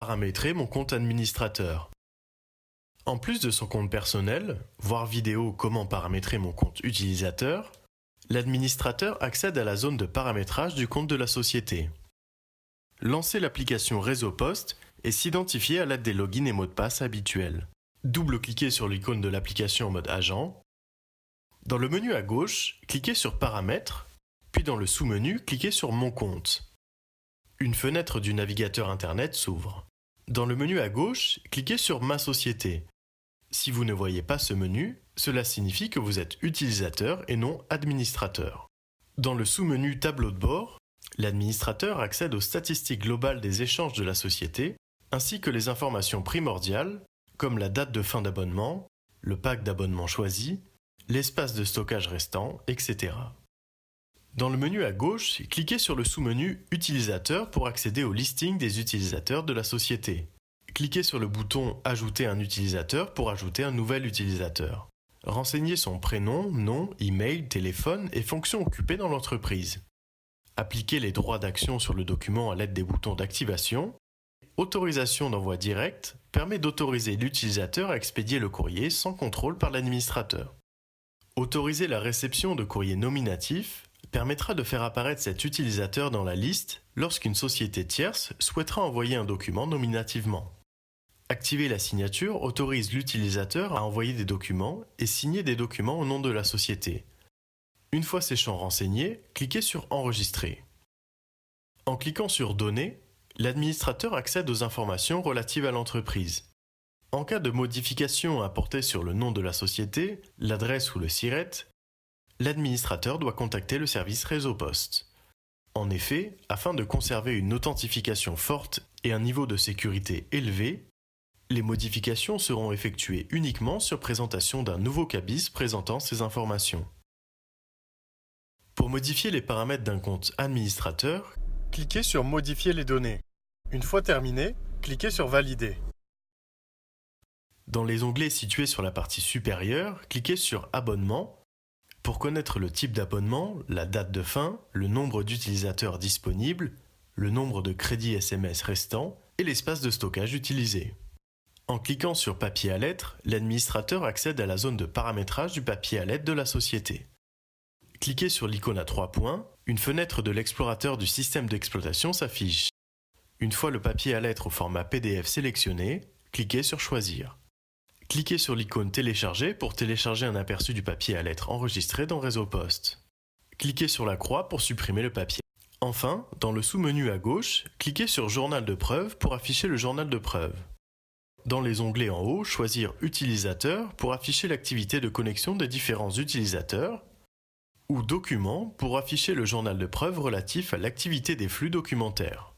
Paramétrer mon compte administrateur. En plus de son compte personnel, voir vidéo comment paramétrer mon compte utilisateur, l'administrateur accède à la zone de paramétrage du compte de la société. Lancez l'application Réseau Poste et s'identifier à l'aide des logins et mots de passe habituels. Double-cliquez sur l'icône de l'application en mode agent. Dans le menu à gauche, cliquez sur Paramètres, puis dans le sous-menu, cliquez sur Mon compte. Une fenêtre du navigateur Internet s'ouvre. Dans le menu à gauche, cliquez sur Ma société. Si vous ne voyez pas ce menu, cela signifie que vous êtes utilisateur et non administrateur. Dans le sous-menu Tableau de bord, l'administrateur accède aux statistiques globales des échanges de la société, ainsi que les informations primordiales, comme la date de fin d'abonnement, le pack d'abonnement choisi, l'espace de stockage restant, etc. Dans le menu à gauche, cliquez sur le sous-menu Utilisateur pour accéder au listing des utilisateurs de la société. Cliquez sur le bouton Ajouter un utilisateur pour ajouter un nouvel utilisateur. Renseignez son prénom, nom, email, téléphone et fonctions occupées dans l'entreprise. Appliquez les droits d'action sur le document à l'aide des boutons d'activation. Autorisation d'envoi direct permet d'autoriser l'utilisateur à expédier le courrier sans contrôle par l'administrateur. Autoriser la réception de courrier nominatif permettra de faire apparaître cet utilisateur dans la liste lorsqu'une société tierce souhaitera envoyer un document nominativement. Activer la signature autorise l'utilisateur à envoyer des documents et signer des documents au nom de la société. Une fois ces champs renseignés, cliquez sur Enregistrer. En cliquant sur Données, l'administrateur accède aux informations relatives à l'entreprise. En cas de modification apportée sur le nom de la société, l'adresse ou le SIRET, l'administrateur doit contacter le service Réseau Poste. En effet, afin de conserver une authentification forte et un niveau de sécurité élevé, les modifications seront effectuées uniquement sur présentation d'un nouveau cabis présentant ces informations. Pour modifier les paramètres d'un compte administrateur, cliquez sur Modifier les données. Une fois terminé, cliquez sur Valider. Dans les onglets situés sur la partie supérieure, cliquez sur Abonnement pour connaître le type d'abonnement, la date de fin, le nombre d'utilisateurs disponibles, le nombre de crédits SMS restants et l'espace de stockage utilisé. En cliquant sur Papier à lettres, l'administrateur accède à la zone de paramétrage du papier à lettres de la société. Cliquez sur l'icône à 3 points, une fenêtre de l'explorateur du système d'exploitation s'affiche. Une fois le papier à lettres au format PDF sélectionné, cliquez sur Choisir. Cliquez sur l'icône Télécharger pour télécharger un aperçu du papier à lettres enregistré dans Réseau Poste. Cliquez sur la croix pour supprimer le papier. Enfin, dans le sous-menu à gauche, cliquez sur Journal de preuve pour afficher le journal de preuve. Dans les onglets en haut, choisir Utilisateur pour afficher l'activité de connexion des différents utilisateurs ou Documents pour afficher le journal de preuve relatif à l'activité des flux documentaires.